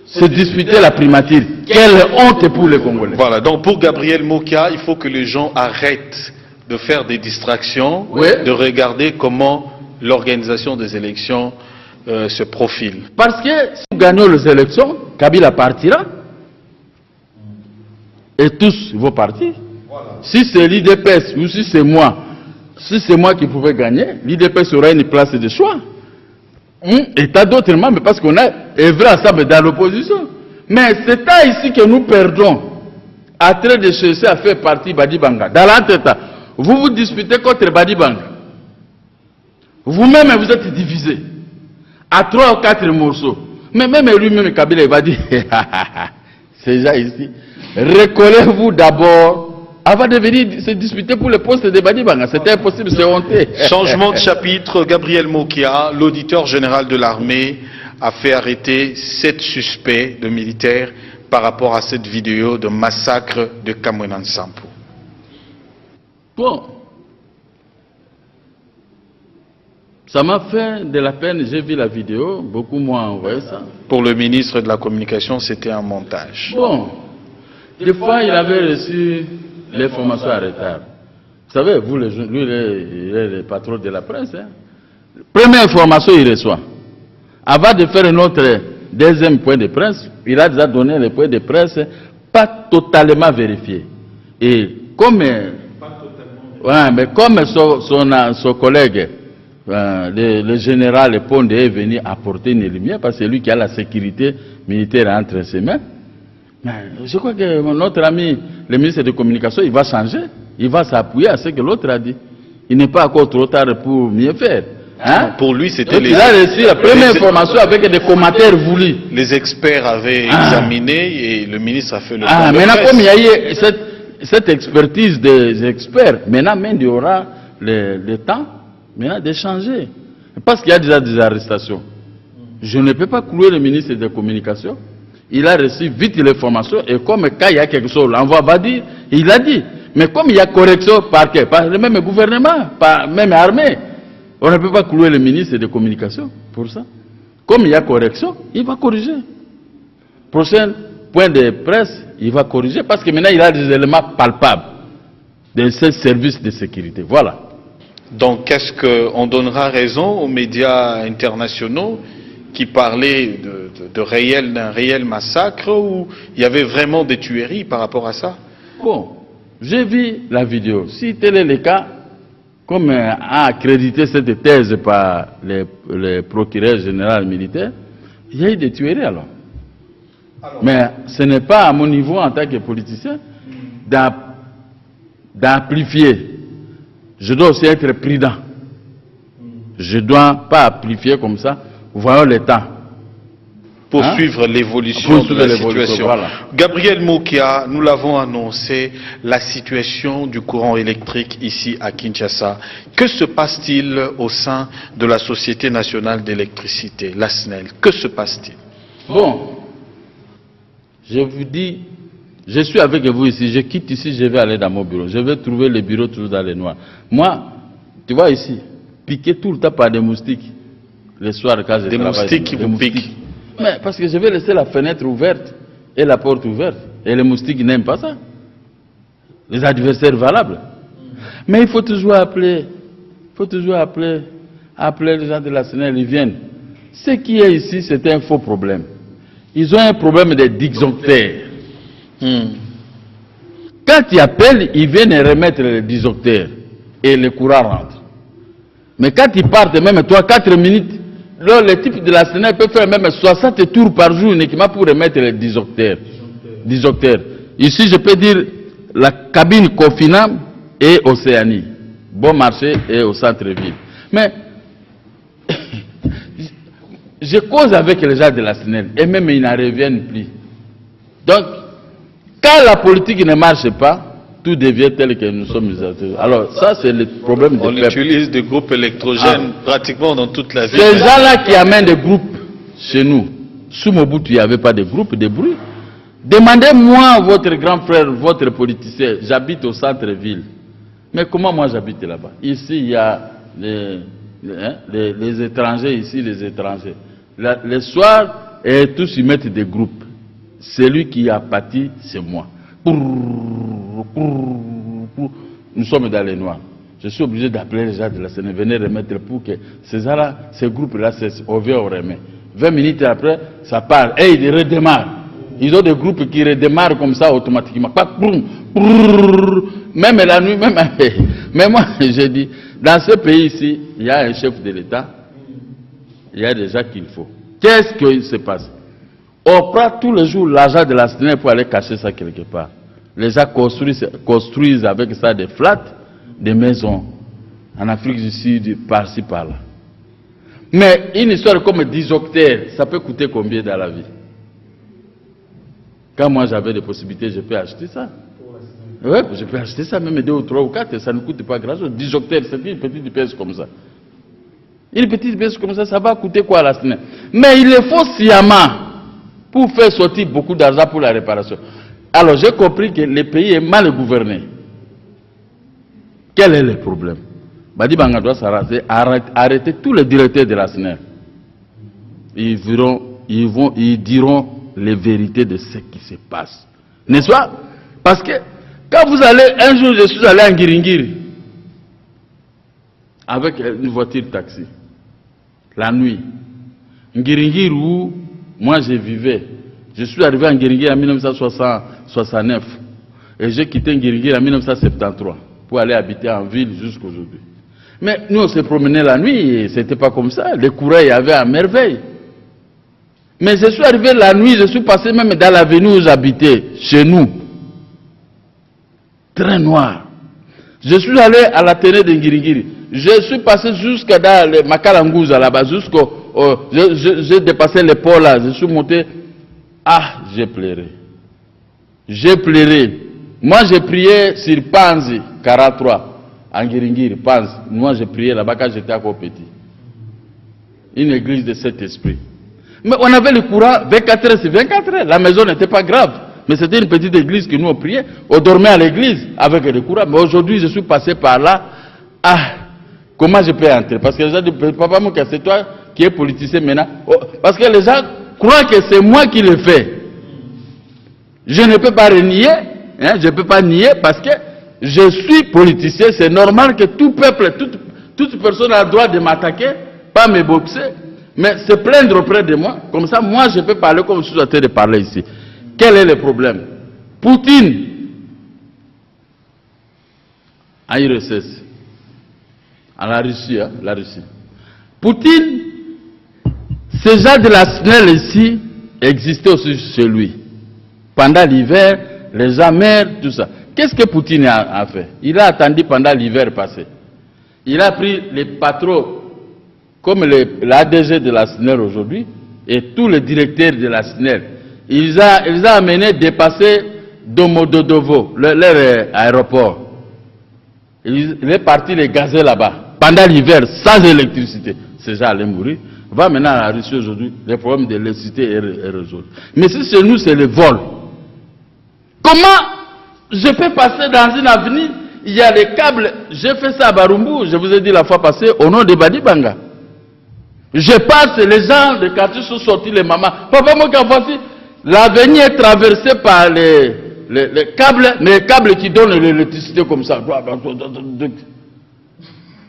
se disputer la primature. Quelle honte pour les Congolais. Voilà, donc pour Gabriel Mokia, il faut que les gens arrêtent de faire des distractions, de regarder comment l'organisation des élections se profile. Parce que si nous gagnons les élections, Kabila partira. Et tous vont partir. Voilà. Si c'est l'IDPS ou si c'est moi qui pouvais gagner, l'IDPS aura une place de choix. Et t'as d'autres membres parce qu'on a œuvré ensemble dans l'opposition. Mais c'est là ici que nous perdons à train de chercher à faire partie Badibanga. Dans l'entête, vous vous disputez contre Badibanga. Vous-même, vous êtes divisés à 3 ou 4 morceaux. Mais même lui-même, Kabila, il va dire, ces gens ici, recollez-vous d'abord avant de venir se disputer pour le poste de Badibanga. C'était impossible, c'est honteux. Changement de chapitre, Gabriel Mokia, l'auditeur général de l'armée, a fait arrêter 7 suspects de militaires par rapport à cette vidéo de massacre de Kamwena Nsapu. Bon. Ça m'a fait de la peine, j'ai vu la vidéo, beaucoup m'ont envoyé ça. Pour le ministre de la Communication, c'était un montage. Bon. Des fois, il avait reçu l'information en retard. Vous savez, vous, lui, il est le patron de la presse. Hein? Première information, il reçoit. Avant de faire un autre deuxième point de presse, il a déjà donné le point de presse pas totalement vérifié. Et comme, mais comme son collègue, le général Pondé est venu apporter une lumière, parce que c'est lui qui a la sécurité militaire entre ses mains. Mais je crois que notre ami, le ministre de la Communication, il va changer. Il va s'appuyer à ce que l'autre a dit. Il n'est pas encore trop tard pour mieux faire. Hein? Pour lui, c'était il a reçu la première information avec des commentaires voulus. Les experts avaient examiné et le ministre a fait le point de maintenant, presse. comme il y a eu cette expertise des experts, maintenant, il y aura le temps maintenant de changer. Parce qu'il y a déjà des arrestations. Je ne peux pas clouer le ministre de la Communication. Il a reçu vite l'information et comme quand il y a quelque chose, l'envoi va dire, il a dit. Mais comme il y a correction par le même gouvernement, par même armée, on ne peut pas clouer le ministre de la Communication pour ça. Comme il y a correction, il va corriger. Prochain point de presse, il va corriger parce que maintenant il a des éléments palpables de ces services de sécurité. Voilà. Donc, est-ce qu'on donnera raison aux médias internationaux qui parlaient d'un réel massacre ou il y avait vraiment des tueries par rapport à ça? Bon, j'ai vu la vidéo. Si tel est le cas, comme a accrédité cette thèse par le procureur général militaire, il y a eu des tueries alors. Mais ce n'est pas à mon niveau en tant que politicien d'amplifier. Je dois aussi être prudent je ne dois pas amplifier comme ça. Voyons le temps. Pour suivre l'évolution de la situation. Voilà. Gabriel Moukia, nous l'avons annoncé, la situation du courant électrique ici à Kinshasa. Que se passe-t-il au sein de la Société nationale d'électricité, la SNEL? Que se passe-t-il? Bon, je vous dis, je suis avec vous ici, je quitte ici, je vais aller dans mon bureau. Je vais trouver le bureau toujours dans les noirs. Moi, tu vois ici, piqué tout le temps par des moustiques. Le soir, quand je travaille. Des moustiques qui vous piquent? Mais parce que je vais laisser la fenêtre ouverte et la porte ouverte. Et les moustiques n'aiment pas ça. Les adversaires valables. Mais il faut toujours appeler. Il faut toujours appeler les gens de la SNEL, ils viennent. Ce qui est ici, c'est un faux problème. Ils ont un problème de disjoncteurs. Quand ils appellent, ils viennent remettre les disjoncteurs. Et le courant rentre. Mais quand ils partent, même 3-4 minutes, là, le type de la SNEL peut faire même 60 tours par jour uniquement pour remettre les disjoncteurs. Ici, je peux dire la cabine Cofinam et Océanie. Bon marché et au centre-ville. Mais je cause avec les gens de la SNEL et même ils n'en reviennent plus. Donc, quand la politique ne marche pas, tout devient tel que nous sommes. Alors, ça, c'est le problème du peuple. On utilise des groupes électrogènes pratiquement dans toute la ville. Ces gens-là qui amènent des groupes chez nous, sous Mobutu, il n'y avait pas de groupe de bruit. Demandez-moi, votre grand frère, votre politicien, j'habite au centre-ville. Mais comment moi j'habite là-bas? Ici, il y a les étrangers, ici, les étrangers. Le soir, et tous ils mettent des groupes. Celui qui a pâti, c'est moi. Nous sommes dans les noirs. Je suis obligé d'appeler les gens de la SNEL, venez remettre pour que ces groupes-là, on vient au remet. 20 minutes après, ça part et ils redémarrent. Ils ont des groupes qui redémarrent comme ça automatiquement. Même la nuit, même. Mais moi, j'ai dit, dans ce pays ici, il y a un chef de l'État, il y a des gens qu'il faut. Qu'est-ce qui se passe? On prend tous les jours l'argent de la SNEL pour aller cacher ça quelque part. Les gens construisent avec ça des flats, des maisons, en Afrique du Sud, par-ci, par-là. Mais une histoire comme 10 octaves, ça peut coûter combien dans la vie? Quand moi j'avais des possibilités, je peux acheter ça. Oui, je peux acheter ça, même 2 ou 3 ou 4, ça ne coûte pas grand-chose. 10 octaves, c'est une petite pièce comme ça. Une petite pièce comme ça va coûter quoi à la SNEL? Mais il le faut sciemment pour faire sortir beaucoup d'argent pour la réparation. Alors j'ai compris que le pays est mal gouverné. Quel est le problème? Badi Banga doit s'arrêter, arrêter tous les directeurs de la SNEL. Ils diront les vérités de ce qui se passe. N'est-ce pas? Parce que quand vous allez, un jour je suis allé en Ngiringiri avec une voiture taxi, la nuit. Ngiringiri où moi je vivais. Je suis arrivé en Ngiringiri en 1969 et j'ai quitté Ngiringiri en 1973 pour aller habiter en ville jusqu'à aujourd'hui. Mais nous on se promenait la nuit et c'était pas comme ça. Les courants il y avait à merveille. Mais je suis arrivé la nuit, je suis passé même dans l'avenue où j'habitais, chez nous. Très noir. Je suis allé à la télé de Ngiringiri. Je suis passé jusqu'à dans le Makalangouza là-bas, j'ai dépassé les pôles là, je suis monté. Ah, j'ai pleuré. J'ai pleuré. Moi j'ai prié sur Panzi, 43, en Ngiringiri, Panzi. Moi j'ai prié là-bas quand j'étais encore petit. Une église de cet esprit. Mais on avait le courant 24 heures sur 24 heures. La maison n'était pas grave. Mais c'était une petite église que nous on priait. On dormait à l'église avec le courant. Mais aujourd'hui, je suis passé par là. Ah, comment je peux entrer? Parce que les gens disent, Papa Moukia, c'est toi qui es politicien maintenant. Parce que les gens croient que c'est moi qui le fais. Je ne peux pas renier. Hein, je ne peux pas nier parce que je suis politicien. C'est normal que tout peuple, toute personne a le droit de m'attaquer, pas me boxer. Mais se plaindre auprès de moi, comme ça, moi je peux parler comme je suis en train de parler ici. Quel est le problème? Poutine, en URSS, en la Russie, hein, la Russie. Poutine, ces gens de la SNEL ici existaient aussi chez lui. Pendant l'hiver, les gens meurent, tout ça. Qu'est-ce que Poutine a fait? Il a attendu pendant l'hiver passé. Il a pris les patrons comme l'ADG de la SNEL aujourd'hui, et tous les directeurs de la SNEL, ils ont amené dépasser Domododovo, leur aéroport. Il est parti les gazer là-bas, pendant l'hiver, sans électricité. Ces gens allaient mourir. Va maintenant à la Russie aujourd'hui, les problèmes de l'électricité est résolu. Mais si chez nous, c'est le vol. Comment je peux passer dans une avenue, il y a les câbles, j'ai fait ça à Barumbu, je vous ai dit la fois passée, au nom de Badi Banga. Je passe, les gens de quartier sont sortis, les mamans. Papa, moi, quand voici, l'avenue est traversée par les câbles, mais les câbles qui donnent l'électricité comme ça.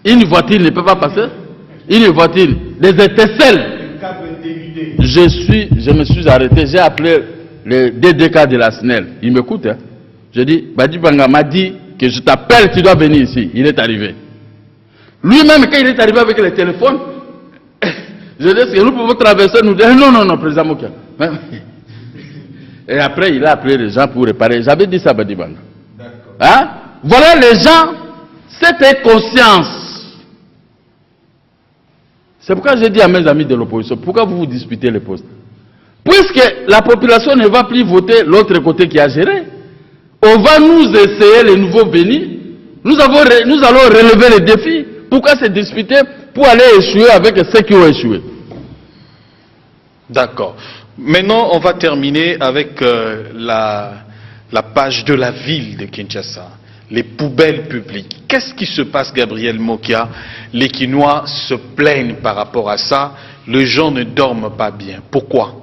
Une voiture ne peut pas passer. Une voiture, des étincelles. Je me suis arrêté, j'ai appelé les DDK de la SNEL. Il m'écoute. Hein. Je dis, Badi Banga m'a dit que je t'appelle, tu dois venir ici. Il est arrivé. Lui-même, quand il est arrivé avec le téléphone, je dis, est-ce que nous pouvons traverser, nous dire, non, président Mokia. Et après, il a appelé les gens pour réparer. J'avais dit ça à Badi Banga. Hein? Voilà les gens, cette conscience. C'est pourquoi j'ai dit à mes amis de l'opposition, pourquoi vous vous disputez les postes? Puisque la population ne va plus voter l'autre côté qui a géré. On va nous essayer les nouveaux venus. Nous allons relever les défis. Pourquoi se disputer pour aller échouer avec ceux qui ont échoué? D'accord. Maintenant, on va terminer avec la page de la ville de Kinshasa. Les poubelles publiques. Qu'est-ce qui se passe, Gabriel Mokia? Les Kinois se plaignent par rapport à ça. Les gens ne dorment pas bien. Pourquoi?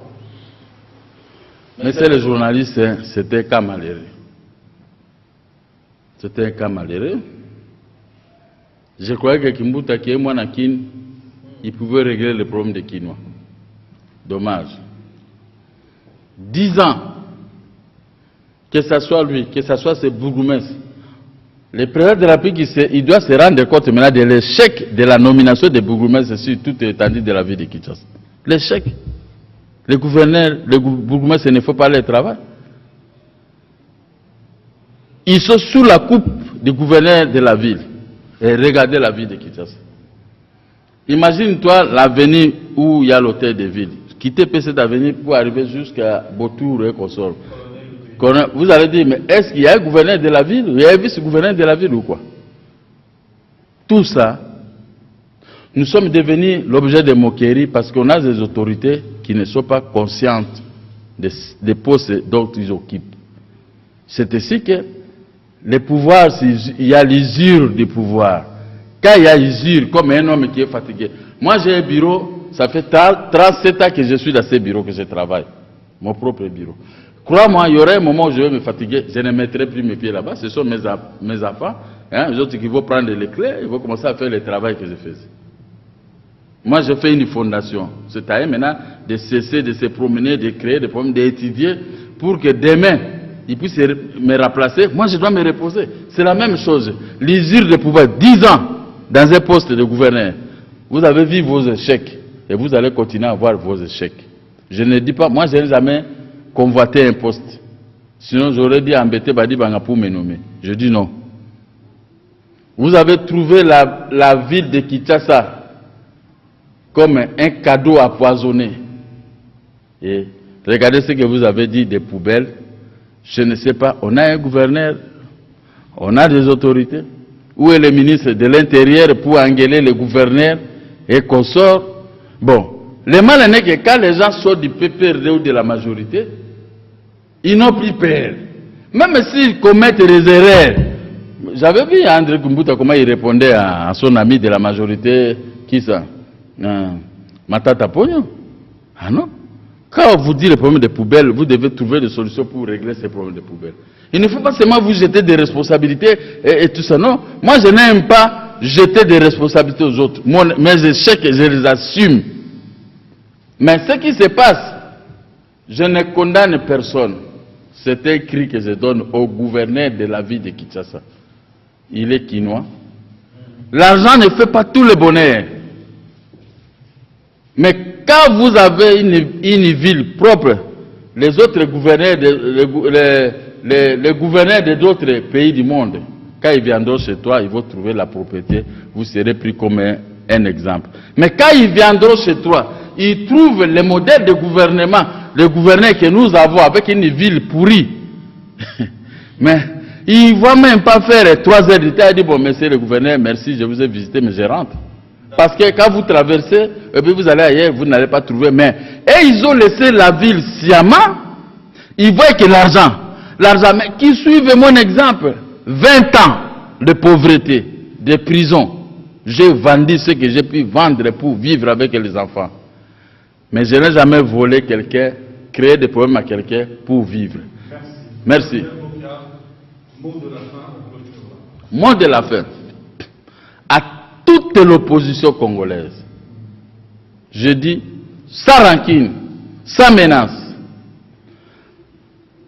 Mais c'est les journalistes, hein, c'était un cas malheureux. C'était un cas malheureux. Je croyais que Kimbuta, qui est moi, il pouvait régler le problème des Kinois. Dommage. 10 ans, que ce soit lui, que ce soit ses bourgmestres, le président de la République, il doit se rendre compte maintenant de l'échec de la nomination des bourgmestres sur toute l'étendue de la ville de Kinshasa. L'échec. Les gouverneurs, les bourgmestres, il ne faut pas leur travail. Ils sont sous la coupe du gouverneur de la ville. Et regardez la ville de Kinshasa. Imagine-toi l'avenue où il y a l'hôtel de ville. Quitter cette avenue pour arriver jusqu'à Botour et Consort. Vous allez dire, mais est-ce qu'il y a un gouverneur de la ville? Il y a un vice-gouverneur de la ville ou quoi? Tout ça, nous sommes devenus l'objet de moqueries parce qu'on a des autorités qui ne sont pas conscientes des postes dont ils occupent. C'est ainsi que les pouvoirs, il y a l'usure du pouvoir. Quand il y a usure, comme un homme qui est fatigué. Moi j'ai un bureau, ça fait 37 ans que je suis dans ce bureau que je travaille. Mon propre bureau. Crois-moi, il y aurait un moment où je vais me fatiguer, je ne mettrai plus mes pieds là-bas. Ce sont mes enfants, hein, les autres qui vont prendre les clés, ils vont commencer à faire le travail que je faisais. Moi, je fais une fondation. C'est à eux maintenant de cesser de se promener, de créer des problèmes, d'étudier pour que demain, ils puissent me remplacer. Moi, je dois me reposer. C'est la même chose. L'usure de pouvoir, 10 ans dans un poste de gouverneur. Vous avez vu vos échecs et vous allez continuer à avoir vos échecs. Je ne dis pas, moi, je n'ai jamais convoité un poste. Sinon, j'aurais dit embêter Badi Banga pour me nommer. Je dis non. Vous avez trouvé la ville de Kinshasa comme un cadeau empoisonné. Et regardez ce que vous avez dit des poubelles. Je ne sais pas, on a un gouverneur, on a des autorités. Où est le ministre de l'Intérieur pour engueuler le gouverneur et consorts? Bon, le mal est que quand les gens sortent du PPRD ou de la majorité, ils n'ont plus peur. Même s'ils commettent des erreurs. J'avais vu André Kumbuta comment il répondait à son ami de la majorité, qui ça? Matata Pogno. Ah non? Quand on vous dit le problème des poubelles, vous devez trouver des solutions pour régler ces problèmes de poubelles. Il ne faut pas seulement vous jeter des responsabilités et tout ça, non. Moi, je n'aime pas jeter des responsabilités aux autres. Mes échecs, je les assume. Mais ce qui se passe, je ne condamne personne. C'est un cri que je donne au gouverneur de la ville de Kinshasa. Il est quinois. L'argent ne fait pas tout le bonheur. Mais quand vous avez une ville propre, les autres gouverneurs, les gouverneurs d'autres pays du monde, quand ils viendront chez toi, ils vont trouver la propriété, vous serez pris comme un exemple. Mais quand ils viendront chez toi, ils trouvent le modèle de gouvernement, le gouverneur que nous avons avec une ville pourrie. Mais ils ne vont même pas faire 3 heures de temps et dire, bon, monsieur le gouverneur, merci, je vous ai visité, mais je rentre. Parce que quand vous traversez, et puis vous allez ailleurs, vous n'allez pas trouver. Mais et ils ont laissé la ville sciemment. Ils voient que l'argent, mais qui suivent mon exemple, 20 ans de pauvreté, de prison. J'ai vendu ce que j'ai pu vendre pour vivre avec les enfants. Mais je n'ai jamais volé quelqu'un, créé des problèmes à quelqu'un pour vivre. Merci. Mot de la fin. À toute l'opposition congolaise, je dis, sans rancune, sans menace,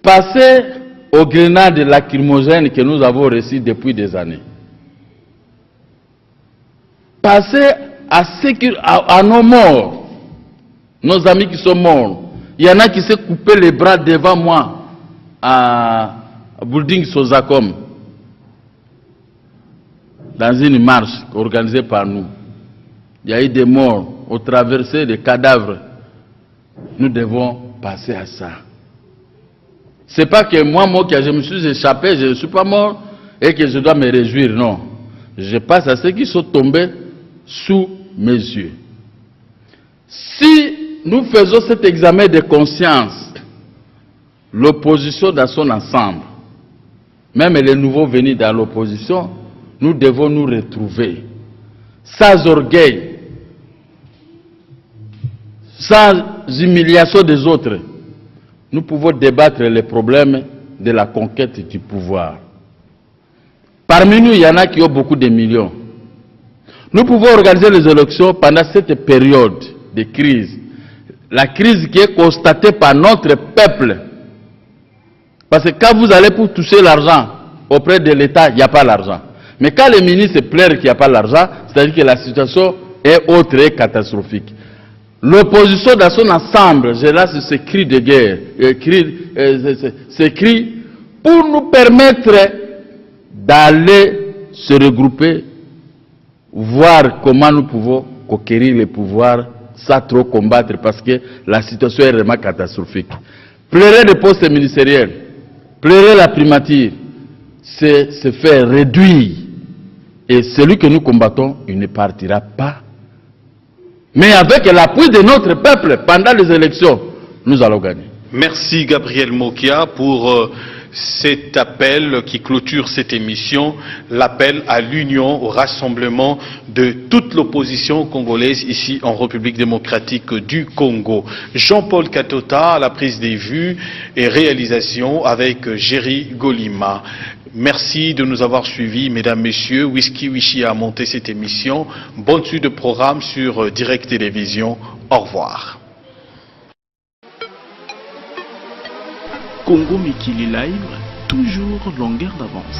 passez aux grenades lacrymogènes que nous avons reçues depuis des années. Passez à nos morts, nos amis qui sont morts. Il y en a qui s'est coupé les bras devant moi à Building Sozacom, dans une marche organisée par nous. Il y a eu des morts, au traversé des cadavres. Nous devons passer à ça. Ce n'est pas que moi, je me suis échappé, je ne suis pas mort et que je dois me réjouir, non. Je passe à ceux qui sont tombés sous mes yeux. Si nous faisons cet examen de conscience, l'opposition dans son ensemble, même les nouveaux venus dans l'opposition, nous devons nous retrouver sans orgueil, sans humiliation des autres. Nous pouvons débattre les problèmes de la conquête du pouvoir. Parmi nous, il y en a qui ont beaucoup de millions. Nous pouvons organiser les élections pendant cette période de crise. La crise qui est constatée par notre peuple. Parce que quand vous allez pour toucher l'argent auprès de l'État, il n'y a pas l'argent. Mais quand les ministres se plaignent qu'il n'y a pas l'argent, c'est-à-dire que la situation est autre et catastrophique. L'opposition dans son ensemble, je lance ce cri de guerre, ce cri pour nous permettre d'aller se regrouper, voir comment nous pouvons conquérir le pouvoir sans trop combattre, parce que la situation est vraiment catastrophique. Pleurer des postes ministériels, pleurer la primature, c'est se faire réduire. Et celui que nous combattons, il ne partira pas. Mais avec l'appui de notre peuple pendant les élections, nous allons gagner. Merci Gabriel Mokia pour cet appel qui clôture cette émission, l'appel à l'union, au rassemblement de toute l'opposition congolaise ici en République démocratique du Congo. Jean-Paul Katota à la prise des vues et réalisation avec Géry Golima. Merci de nous avoir suivis, mesdames, messieurs. Whisky Wishi a monté cette émission. Bonne suite de programme sur Direct Télévision. Au revoir. Congo Mikili Live, toujours longueur d'avance.